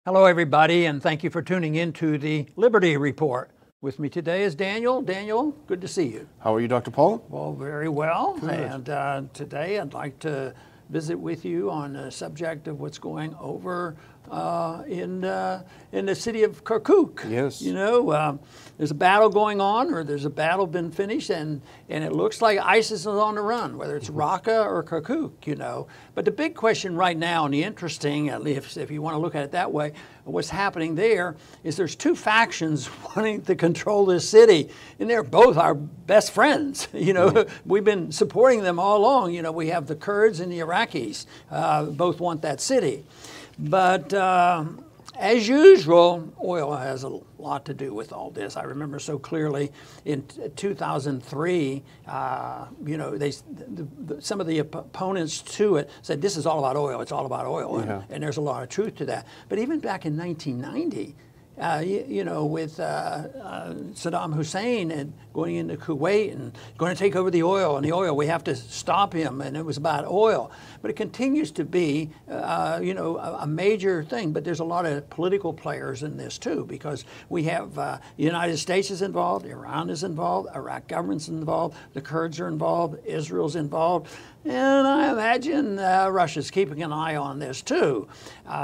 Hello, everybody, and thank you for tuning in to the Liberty Report. With me today is Daniel. Daniel, good to see you. How are you, Dr. Paul? Well, very well. Good. And today I'd like to visit with you on the subject of what's going over in the city of Kirkuk. Yes. You know, there's a battle going on, or there's a battle been finished, and it looks like ISIS is on the run, whether it's Raqqa or Kirkuk, you know. But the big question right now, and the interesting, at least if you want to look at it that way, what's happening there is there's two factions wanting to control this city, and they're both our best friends. You know, we've been supporting them all along. You know, we have the Kurds and the Iraqis, both want that city. But as usual, oil has a lot to do with all this. I remember so clearly in 2003, you know, some of the opponents to it said, this is all about oil, it's all about oil. Yeah. And there's a lot of truth to that. But even back in 1990, you know, with Saddam Hussein and going into Kuwait and going to take over the oil, and the oil, we have to stop him, and it was about oil. But it continues to be, you know, a major thing. But there's a lot of political players in this too, because we have the United States is involved, Iran is involved, Iraq government's involved, the Kurds are involved, Israel's involved. And I imagine Russia's keeping an eye on this too.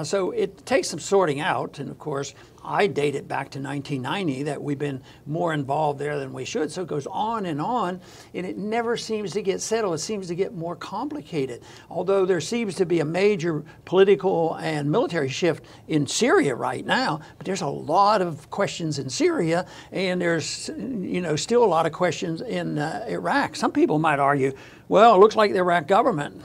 So it takes some sorting out. And of course, I date it back to 1990 that we've been more involved there than we should. So it goes on, and it never seems to get settled. It seems to get more complicated. Although there seems to be a major political and military shift in Syria right now, but there's a lot of questions in Syria, and there's, you know, still a lot of questions in Iraq. Some people might argue, well, it looks like the Iraq government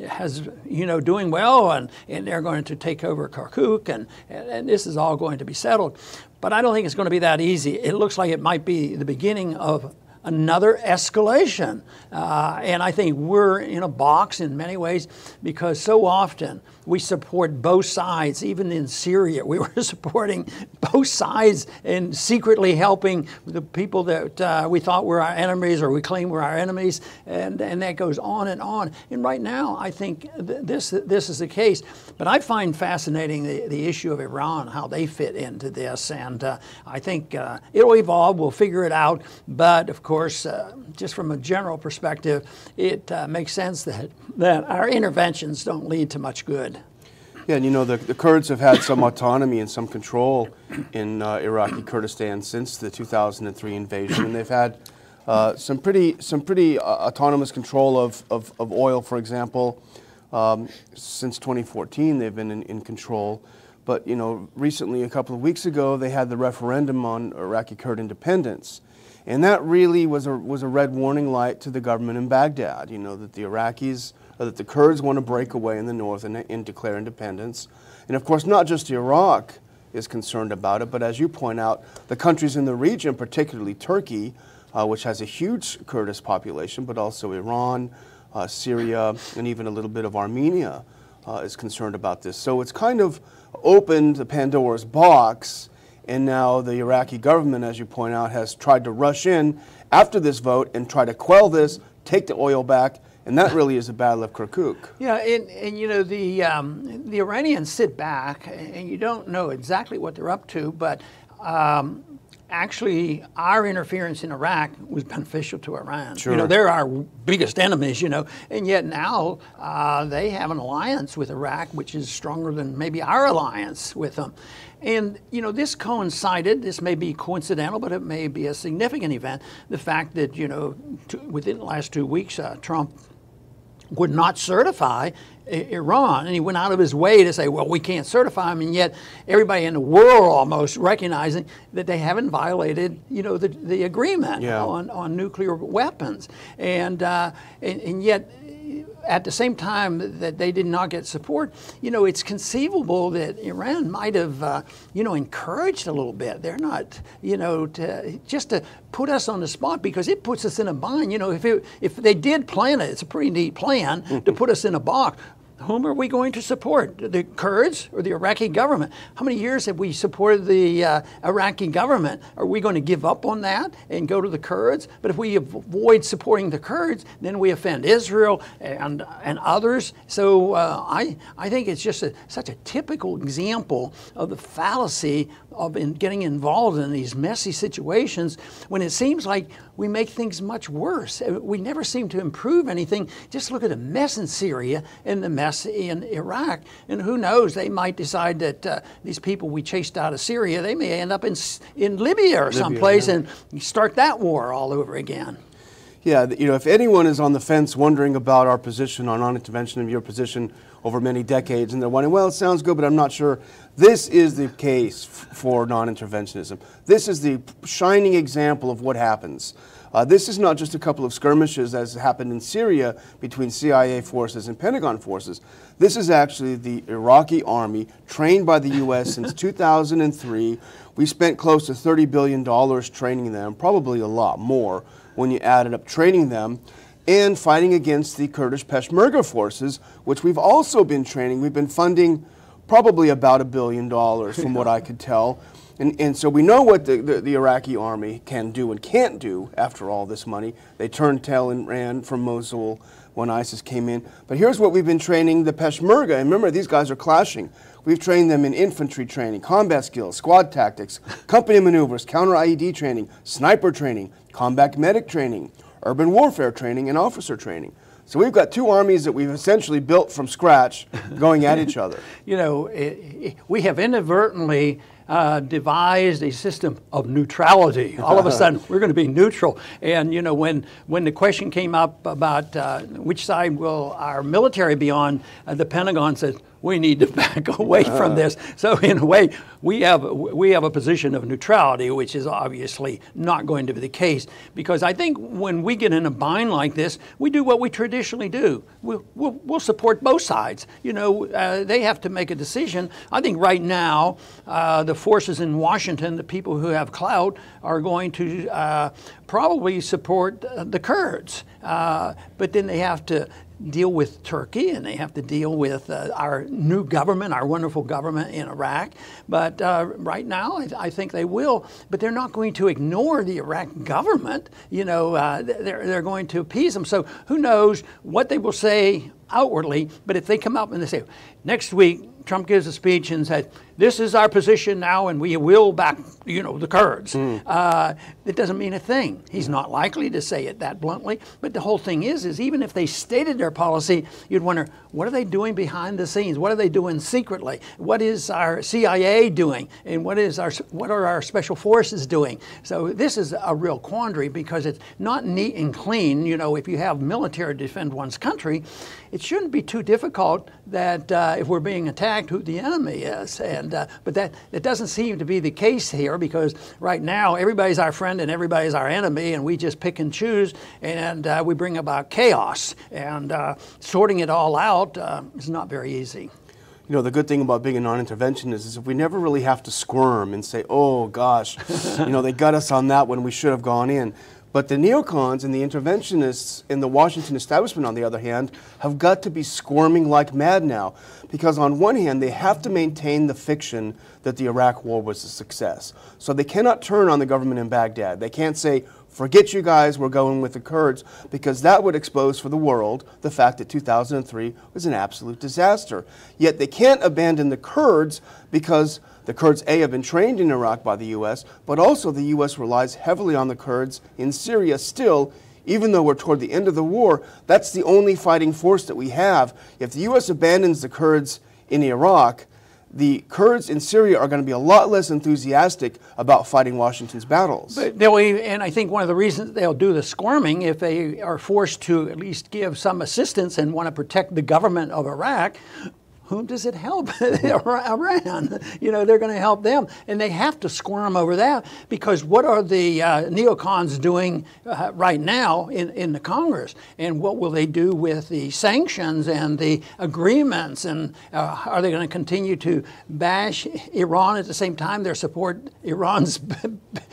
has, you know, doing well, and they're going to take over Kirkuk, and this is all going to be settled. But I don't think it's going to be that easy. It looks like it might be the beginning of another escalation. And I think we're in a box in many ways, because so often we support both sides. Even in Syria, we were supporting both sides and secretly helping the people that we thought were our enemies, or we claim were our enemies, and that goes on and on. And right now, I think this is the case. But I find fascinating the issue of Iran, how they fit into this, and I think it'll evolve. We'll figure it out. But of course, just from a general perspective, it makes sense that our interventions don't lead to much good. Yeah, and you know, the Kurds have had some autonomy and some control in Iraqi Kurdistan since the 2003 invasion, and they've had some pretty autonomous control of oil, for example. Since 2014, they've been in control. But you know, recently, a couple of weeks ago, they had the referendum on Iraqi Kurd independence. And that really was a red warning light to the government in Baghdad, you know, that the Iraqis, that the Kurds want to break away in the north and declare independence. And of course, not just Iraq is concerned about it, but as you point out, the countries in the region, particularly Turkey, which has a huge Kurdish population, but also Iran, Syria, and even a little bit of Armenia is concerned about this. So it's kind of opened the Pandora's box. And now the Iraqi government, as you point out, has tried to rush in after this vote and try to quell this, take the oil back, and that really is a battle of Kirkuk. Yeah, and you know, the Iranians sit back, and you don't know exactly what they're up to, but actually our interference in Iraq was beneficial to Iran. Sure. You know, they're our biggest enemies, you know, and yet now they have an alliance with Iraq, which is stronger than maybe our alliance with them. And, you know, this coincided, this may be coincidental, but it may be a significant event, the fact that, you know, within the last 2 weeks, Trump would not certify Iran, and he went out of his way to say, well, we can't certify them, and yet everybody in the world almost recognizing that they haven't violated, you know, the agreement on nuclear weapons, and yet at the same time that they did not get support, you know, it's conceivable that Iran might have, you know, encouraged a little bit. They're not, you know, just to put us on the spot, because it puts us in a bind. You know, if they did plan it, it's a pretty neat plan to put us in a box. whom are we going to support? The Kurds or the Iraqi government? How many years have we supported the Iraqi government? Are we going to give up on that and go to the Kurds? But if we avoid supporting the Kurds, then we offend Israel and others. So I think it's just such a typical example of the fallacy of getting involved in these messy situations when it seems like we make things much worse. We never seem to improve anything. Just look at the mess in Syria and the mess in Iraq. And who knows, they might decide that these people we chased out of Syria, they may end up in Libya or someplace and start that war all over again. Yeah, you know, if anyone is on the fence wondering about our position on non-intervention, your position over many decades, and they're wondering, well, it sounds good, but I'm not sure. This is the case for non-interventionism. This is the shining example of what happens. This is not just a couple of skirmishes as happened in Syria between CIA forces and Pentagon forces. This is actually the Iraqi army trained by the U.S. since 2003. We spent close to $30 billion training them, probably a lot more when you added up training them, and fighting against the Kurdish Peshmerga forces, which we've also been training. We've been funding probably about $1 billion from what I could tell. And so we know what the Iraqi army can do and can't do after all this money. They turned tail and ran from Mosul when ISIS came in. But here's what we've been training the Peshmerga. And remember, these guys are clashing. We've trained them in infantry training, combat skills, squad tactics, company maneuvers, counter-IED training, sniper training, combat medic training, urban warfare training, and officer training. So we've got two armies that we've essentially built from scratch going at each other. You know, we have inadvertently devised a system of neutrality. All of a sudden, we're going to be neutral. And, you know, when the question came up about which side will our military be on, the Pentagon said, we need to back away from this. So in a way, we have a position of neutrality, which is obviously not going to be the case. Because I think when we get in a bind like this, we do what we traditionally do. We'll support both sides. You know, they have to make a decision. I think right now, the forces in Washington, the people who have clout, are going to probably support the Kurds. But then they have to deal with Turkey, and they have to deal with our new government, our wonderful government in Iraq. But right now, I think they will. But they're not going to ignore the Iraq government. You know, they're going to appease them. So who knows what they will say outwardly. But if they come up and they say, next week, Trump gives a speech and said, this is our position now, and we will back, you know, the Kurds. It doesn't mean a thing. He's not likely to say it that bluntly. But the whole thing is even if they stated their policy, you'd wonder, what are they doing behind the scenes? What are they doing secretly? What is our CIA doing? And what are our special forces doing? So this is a real quandary because it's not neat and clean. You know, if you have military to defend one's country, it shouldn't be too difficult that if we're being attacked, who the enemy is. But that doesn't seem to be the case here because right now everybody's our friend and everybody's our enemy, and we just pick and choose, and we bring about chaos. And sorting it all out is not very easy. You know, the good thing about being a non-interventionist is if we never really have to squirm and say, oh gosh, you know, they got us on that when we should have gone in. But the neocons and the interventionists in the Washington establishment, on the other hand, have got to be squirming like mad now. Because on one hand, they have to maintain the fiction that the Iraq war was a success. So they cannot turn on the government in Baghdad. They can't say, forget you guys, we're going with the Kurds, because that would expose for the world the fact that 2003 was an absolute disaster. Yet they can't abandon the Kurds because the Kurds, A, have been trained in Iraq by the U.S., but also the U.S. relies heavily on the Kurds in Syria still, even though we're toward the end of the war. That's the only fighting force that we have. If the U.S. abandons the Kurds in Iraq, the Kurds in Syria are going to be a lot less enthusiastic about fighting Washington's battles. But and I think one of the reasons they'll do the squirming, if they are forced to at least give some assistance and want to protect the government of Iraq, whom does it help? Iran. You know, they're going to help them. And they have to squirm over that, because what are the neocons doing right now in the Congress? And what will they do with the sanctions and the agreements? And are they going to continue to bash Iran at the same time they support Iran's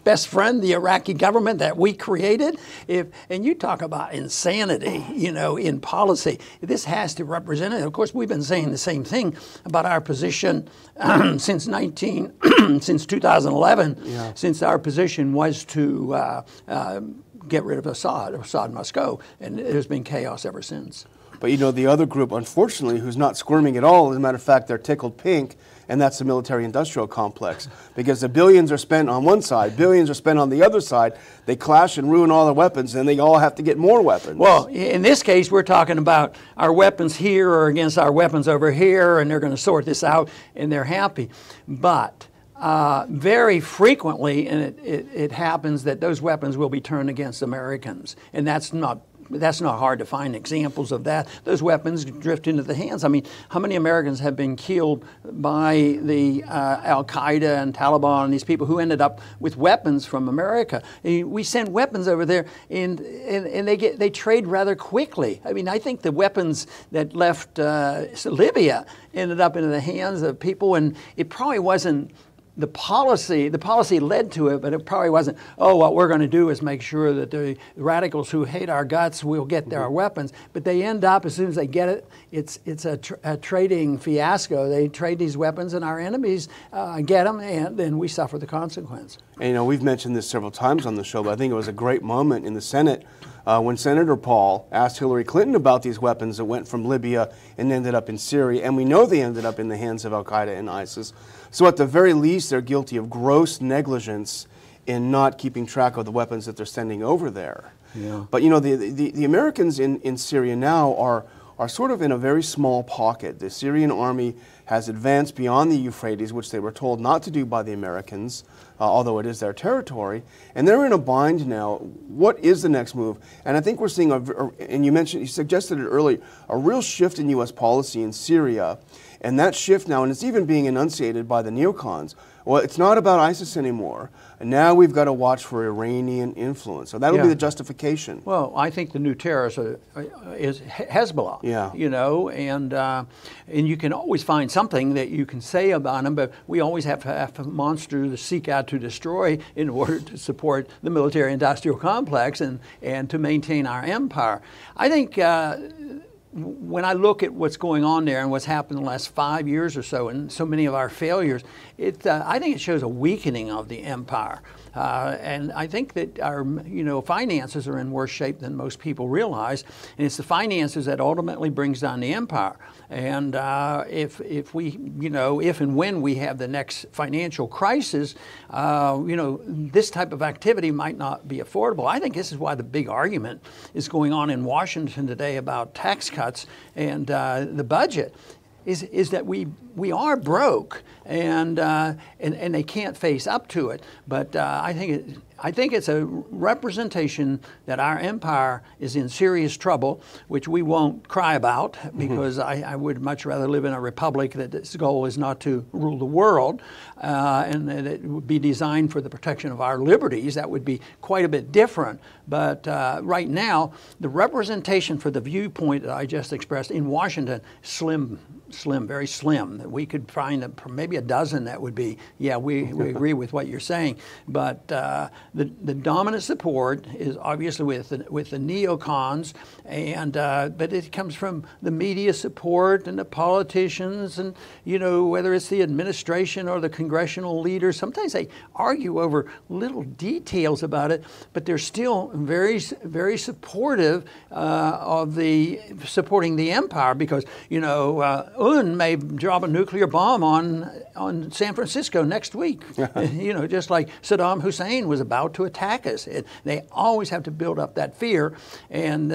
best friend, the Iraqi government that we created? And you talk about insanity, you know, in policy. This has to represent it. Of course, we've been saying the same thing about our position since 2011. Yeah. Since our position was to get rid of Assad must go, and there's been chaos ever since. But you know, the other group, unfortunately, who's not squirming at all, as a matter of fact, they're tickled pink, and that's the military-industrial complex. Because the billions are spent on one side, billions are spent on the other side. They clash and ruin all their weapons, and they all have to get more weapons. Well, in this case, we're talking about our weapons here or against our weapons over here, and they're going to sort this out, and they're happy. But very frequently, and it happens that those weapons will be turned against Americans, and that's not hard to find examples of that. Those weapons drift into the hands. I mean, how many Americans have been killed by the Al-Qaeda and Taliban and these people who ended up with weapons from America? We send weapons over there, and they trade rather quickly. I mean, I think the weapons that left Libya ended up into the hands of people, and it probably wasn't the policy led to it, but it probably wasn't, oh, what we're going to do is make sure that the radicals who hate our guts will get their weapons. But they end up, as soon as they get it, it's a trading fiasco. They trade these weapons, and our enemies get them, and then we suffer the consequence. And, you know, we've mentioned this several times on the show, but I think it was a great moment in the Senate when Senator Paul asked Hillary Clinton about these weapons that went from Libya and ended up in Syria, and we know they ended up in the hands of Al-Qaeda and ISIS. So at the very least, they're guilty of gross negligence in not keeping track of the weapons that they're sending over there. Yeah. But, you know, the Americans in Syria now are sort of in a very small pocket. The Syrian army has advanced beyond the Euphrates, which they were told not to do by the Americans, although it is their territory. And they're in a bind now. What is the next move? And I think we're seeing, and you suggested it earlier, a real shift in U.S. policy in Syria. And that shift now, and it's even being enunciated by the neocons, well, it's not about ISIS anymore. And now we've got to watch for Iranian influence. So that'll be the justification. Well, I think the new terrorist is Hezbollah. Yeah. You know, and you can always find something that you can say about them, but we always have to have a monster to seek out to destroy in order to support the military-industrial complex and to maintain our empire. I think when I look at what's going on there and what's happened in the last 5 years or so, and so many of our failures, I think it shows a weakening of the empire. And I think that our finances are in worse shape than most people realize, and it's the finances that ultimately brings down the empire. And if and when we have the next financial crisis, this type of activity might not be affordable. I think this is why the big argument is going on in Washington today about tax cuts and the budget. Is that we are broke and they can't face up to it. But I think it's a representation that our empire is in serious trouble, which we won't cry about because I would much rather live in a republic that its goal is not to rule the world and that it would be designed for the protection of our liberties. That would be quite a bit different. But right now, the representation for the viewpoint that I just expressed in Washington, slim, very slim. That we could find maybe a dozen that would be, we agree with what you're saying. But the dominant support is obviously with the neocons, and but it comes from the media support and the politicians, and whether it's the administration or the congressional leaders. Sometimes they argue over little details about it, but they're still very, very supportive of supporting the empire because UN may drop a nuclear bomb on San Francisco next week. Just like Saddam Hussein was about out to attack us. They always have to build up that fear. And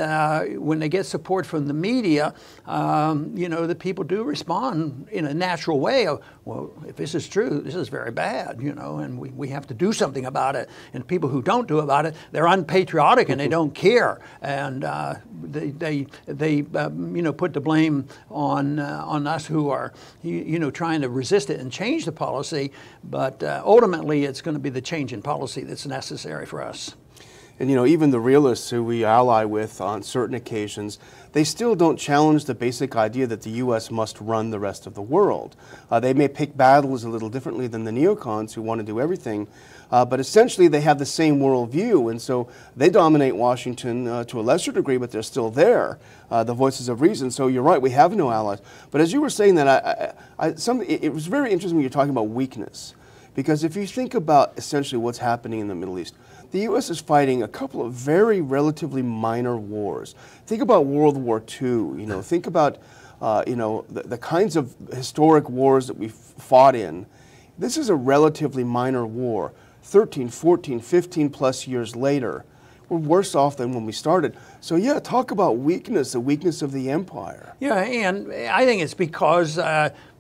when they get support from the media, you know, the people do respond in a natural way of, well, if this is true, this is very bad, you know, and we have to do something about it. And people who don't do about it, they're unpatriotic and they don't care. And they you know, put the blame on us who are, you know, trying to resist it and change the policy. But ultimately, it's going to be the change in policy that's necessary for us. And, you know, even the realists who we ally with on certain occasions, they still don't challenge the basic idea that the U.S. must run the rest of the world. They may pick battles a little differently than the neocons who want to do everything, but essentially they have the same worldview, and so they dominate Washington to a lesser degree, but they're still there, the voices of reason. So you're right, we have no allies. But as you were saying that, it was very interesting when you're talking about weakness, because if you think about essentially what's happening in the Middle East, the U.S. is fighting a couple of very relatively minor wars. Think about World War II. You know, think about you know, the kinds of historic wars that we've fought in. This is a relatively minor war. 13, 14, 15 plus years later, we're worse off than when we started. So yeah, talk about weakness, the weakness of the empire. Yeah, and I think it's because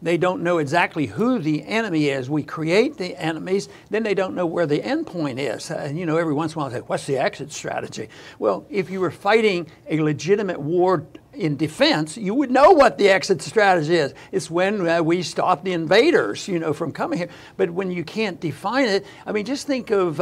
they don't know exactly who the enemy is. We create the enemies, then they don't know where the end point is. You know, every once in a while they say, what's the exit strategy? Well, if you were fighting a legitimate war in defense, you would know what the exit strategy is. It's when we stop the invaders, you know, from coming here. But when you can't define it, I mean, just think of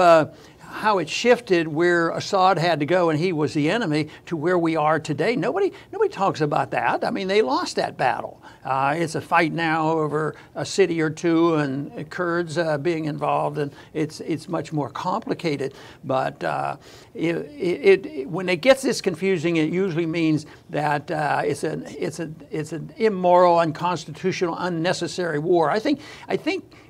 how it shifted where Assad had to go and he was the enemy to where we are today. Nobody talks about that. I mean, they lost that battle. It's a fight now over a city or two and Kurds being involved, and it's much more complicated. But when it gets this confusing, it usually means that it's an immoral, unconstitutional, unnecessary war. I think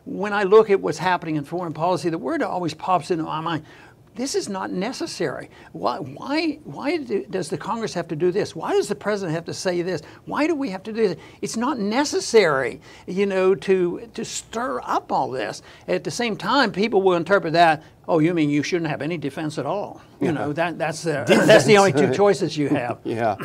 when I look at what's happening in foreign policy, the word always pops into my mind. This is not necessary. Why does the Congress have to do this? Why does the president have to say this? Why do we have to do this? It's not necessary, you know, to stir up all this. At the same time, people will interpret that, oh, you mean you shouldn't have any defense at all? You know, that's the only two choices you have. Yeah.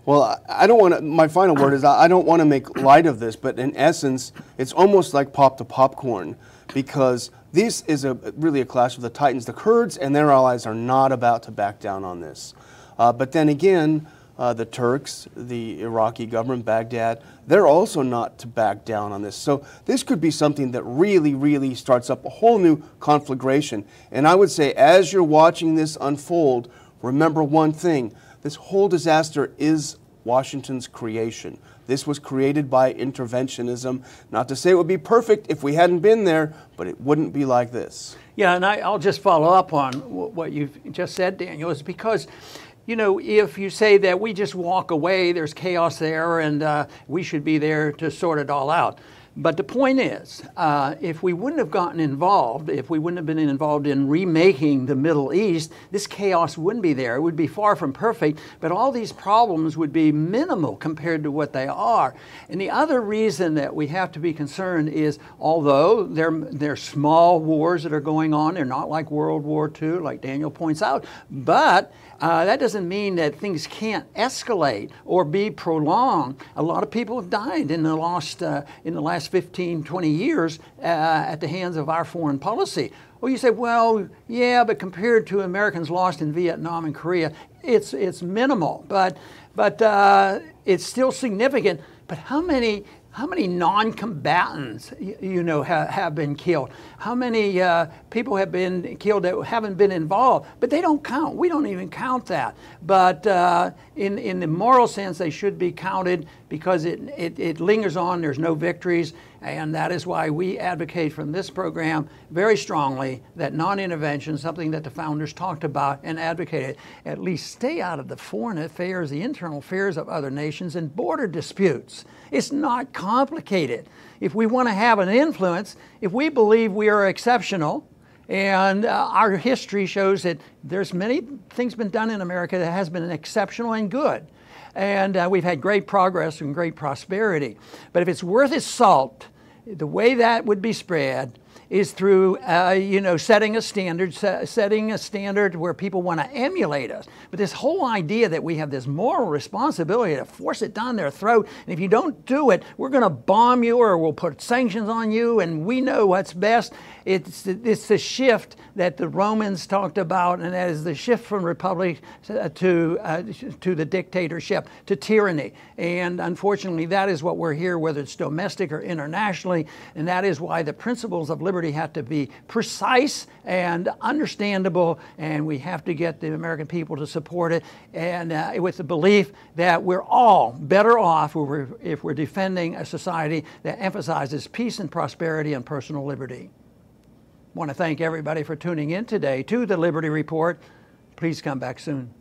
Well, I don't want to, my final word is I don't want to make light of this, but in essence, it's almost like pop the popcorn, because this is really a clash of the titans. The Kurds and their allies are not about to back down on this. But then again, the Turks, the Iraqi government, Baghdad, they're also not to back down on this. So this could be something that really, really starts up a whole new conflagration. And I would say, as you're watching this unfold, remember one thing. This whole disaster is Washington's creation. This was created by interventionism. Not to say it would be perfect if we hadn't been there, but it wouldn't be like this. Yeah, and I'll just follow up on what you've just said, Daniel, is because, you know, if you say that we just walk away, there's chaos there, and we should be there to sort it all out. But the point is, if we wouldn't have gotten involved, if we wouldn't have been involved in remaking the Middle East, this chaos wouldn't be there. It would be far from perfect, but all these problems would be minimal compared to what they are. And the other reason that we have to be concerned is, although they're small wars that are going on, they're not like World War II, like Daniel points out, but that doesn't mean that things can't escalate or be prolonged. A lot of people have died in the last 15, 20 years at the hands of our foreign policy. Well, you say, well, yeah, but compared to Americans lost in Vietnam and Korea, it's minimal, but it's still significant. But how many non-combatants, you know, have been killed? How many people have been killed that haven't been involved? But they don't count. We don't even count that. But in the moral sense, they should be counted because it lingers on. There's no victories. And that is why we advocate from this program very strongly that non-intervention, something that the founders talked about and advocated, at least stay out of the foreign affairs, the internal affairs of other nations and border disputes. It's not complicated. If we want to have an influence, if we believe we are exceptional, and our history shows that there's many things been done in America that has been exceptional and good. And we've had great progress and great prosperity. But if it's worth its salt, the way that would be spread is through, setting a standard where people want to emulate us. But this whole idea that we have this moral responsibility to force it down their throat, and if you don't do it, we're going to bomb you or we'll put sanctions on you, and we know what's best. It's the shift that the Romans talked about, and that is the shift from republic to the dictatorship, to tyranny. And unfortunately, that is what we're here, whether it's domestic or internationally, and that is why the principles of liberty have to be precise and understandable, and we have to get the American people to support it, and with the belief that we're all better off if we're defending a society that emphasizes peace and prosperity and personal liberty. I want to thank everybody for tuning in today to the Liberty Report. Please come back soon.